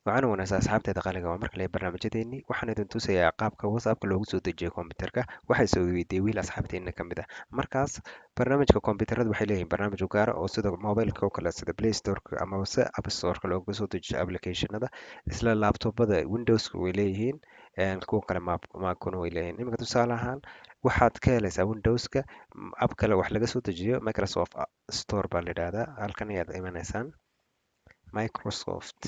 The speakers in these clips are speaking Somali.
waxaana wanaagsan asxaabteeda qaaliga waa markale barnaamijyadeennii waxaan idin tusayaa qaabka whatsappka loogu soo dejiyo kombiyuutarka waxay soo weydiiyey wiil asxaabteena ka mid ah markaas barnaamijka kombiyuutarada waxay leeyihiin barnaamij u gaara oo sida mobilka oo kale sida play storeka ama se app storeka looga soo dejiyo applicationada isla laptopada windowska way leeyihiin kuwa kale maacuna way leeyihiin iminka tusaale ahaan waxaad ka helaysaa windowska app kale wax laga soo dejiyo microsoft store baa la yidhaahdaa halkan ayaad imanaysaan microsoft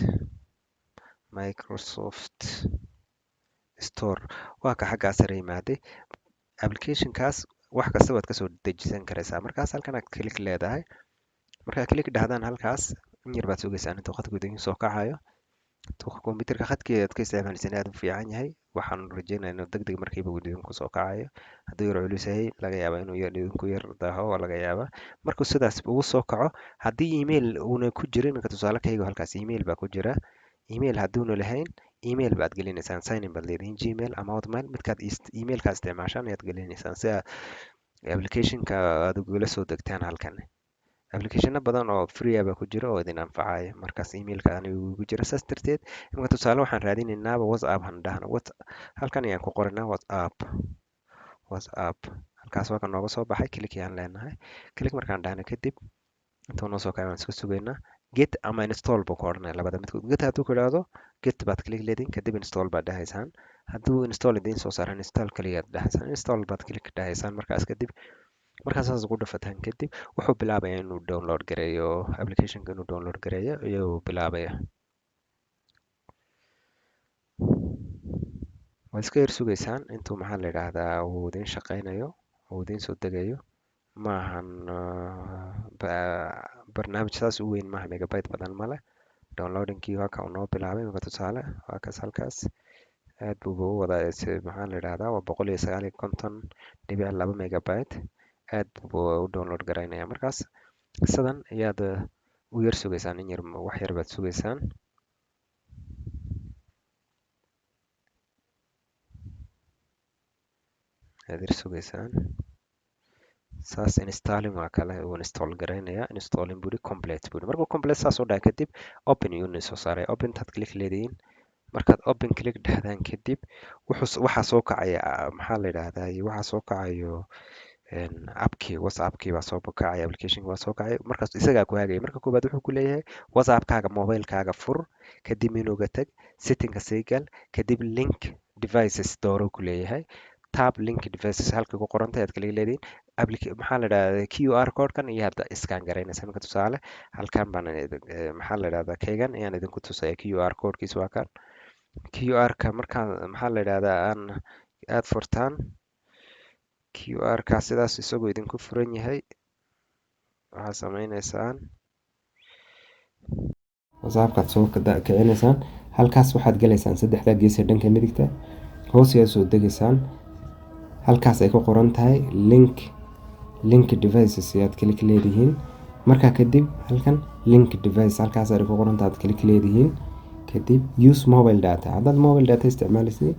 store waa ka xaggaa sare yimaaday applicationkaas wax kasta waad kasoo dejisan karaysaa markaas halkan aad click leedahay markaad click dhahdaan halkaas in yar baad sugaysaan intuu khadku idin soo kacayo kombiyuutarka khadkii aad ka isticmaalaysaan aad u fiican yahay waxaan rajeynayaa inuu degdeg markiiba uu idinku soo kacayo hadduu yar culus yahay laga yaabaa inuu idinku yar daaho waa laga yaabaa markuu sidaas ugu soo kaco haddii email uuna ku jirin iminka tusaale kayga halkaas email baa ku jira email hadduuna lahayn email baad gelinaysaan sign in baad leedihiin gmail ama hotmail midkaad emailka isticmaashaan ayaad gelinaysaan si aad applicationka aad ugula soo degtaan halkan applicationo badan oo free baa ku jira oo idin anfacaya markaas emailka anigu ugu jira saas darteed iminka tusaale waxaan raadinaynaaba whatsapp han dhahno halkan ayaan ku qoranaa whatsapp halkaas waa ka nooga soo baxay click ayaan leenahay click markaan dhahno kadib intuu noo soo kacay waan iska sugaynaa get ama install buu ku odhanaya labada midkood get hadduu ku idhaahdo get baad click leediin kadib install baad dhahaysaan hadduu install idiin soo saaro install kaliyaad dhahaysaan install baad click dhahaysaan markaas kadib markaas saas ugu dhafataan kadib wuxuu bilaabayaa inuu download gareeyo applicationka inuu download gareeyo iyuu bilaabaya waad iska yar sugaysaan intuu maxaa la yidhaahdaa uu idiin shaqaynayo uu idiin soo degayo maahan barnaamij saas u weyn maaha megabyte badan male downloadingkii waa ka uu noo bilaabay imika tusaale waa kaas halkaas aad buuba u wadaa maxaa la yidhaahdaa waa 159.2 megabyte aad buu u download garaynaya markaas sidan ayaad u yar sugaysaan in yar wax yar baad sugaysaan aad yar sugaysaan saas installing waa kale uu install garaynaya installing buri complete buri markuu complete saas u dhahay kadib open iyuu soo saaray open taad click leedihiin markaad open click dhahdaan kadib waxaa soo kacaya maxaa la yidhaahdaa waxaa soo kacayo appkii whatsappkii baa soo kacaya applicationka waa soo kacay markaas isagaa ku hagaya marka koobaad wuxuu ku leeyahay whatsappkaaga mobilekaaga fur kadib menuga tag settingka sii gal kadib link devices dooro ku leeyahay tab link devices halka ku qorantay aad kala leediin maxaa la yidhahdaa QR code-kan iyo hadda scan garaynaysa iminka tusaale halkan baan maxaa la yidhahdaa kaygan ayaan idinku tusaya QR code-kiis waa kan QR-ka markaan maxaa la yidhahdaa aad furtaan QR-ka sidaas isagoo idinku furan yahay waxaad sameynaysaan whatsappkaad soo kicinaysaan halkaas waxaad galaysaan saddexda gees ee dhanka midigta hoos ayaad soo degaysaan halkaas ay ku qoran tahay link devices ayaad click leedihiin markaa kadib halkan link device halkaas ay ku qoran tahay aad click leedihiin kadib use mobile data haddaad mobile data isticmaalaysiin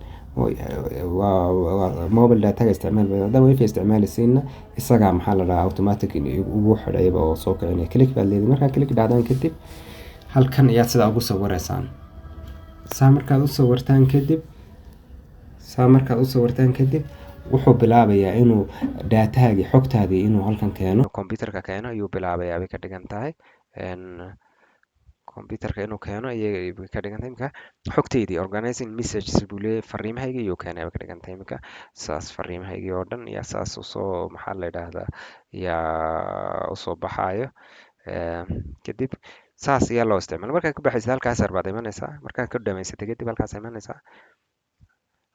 mobile dataga isticmaal haddaad wifi isticmaalaysiinna isagaa maxaa la dhahaa automatic ugu xidhayba oo soo kicinaya click baad leedihiin markaa click dhacdaan kadib halkan ayaad sidaa ugu sawiraysaan saa markaad u sawirtaan kadib wuxuu bilaabayaa inuu daatahaagii xogtaadii inuu halkan keeno computerka keeno ayuu bilaabayaa bay ka dhigan tahay computerka inuu keeno ayay ka dhigan tahay imika xogtaydii organizing messages buu leeyahay fariimahaygii ayuu keenay bay ka dhigan tahay imika saas fariimahaygii oo dhan yaa saas usoo maxaa la yidhaahdaa yaa usoo baxaayo kadib saas ayaa loo isticmaala markaad ka baxaysa halkaas baad imanaysaa markaad ka dhamaysatay kadib halkaas imanaysaa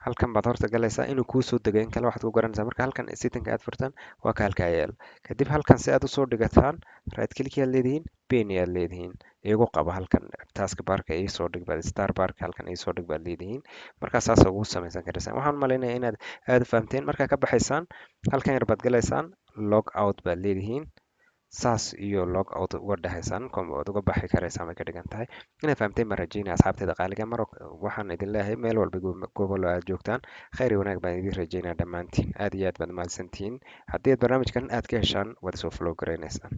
halkan baad horta galaysaa inuu kuu soo dego in kale waxaad ku garanaysaa marka halkan settingka aad furtaan waa ka halkaa yaal kadib halkan si aad usoo dhigataan right click yaad leedihiin pen yaad leedihiin iyagu qaba halkan task barka iisoo dhig baad star barka halkan iisoo dhig baad leedihiin markaa saas ugu samaysan karaysaan waxaan malaynayaa inaad aad u fahamteen markaa ka baxaysaan halkan yar baad galaysaan log out baad leedihiin saas iyo log out uga dhahaysaan waad uga baxi karaysaan bay ka dhigan tahay inaad fahamteen baan rajeynaya asxaabteeda qaaliga mar waxaan idin leeyahay meel walba gobol aad joogtaan khayr iyo wanaag baan idin rajeynaya dhammaantiin aad iyo aad baad mahadsantihiin haddii aad barnaamijkan aad ka heshaan waad soo follow garaynaysaan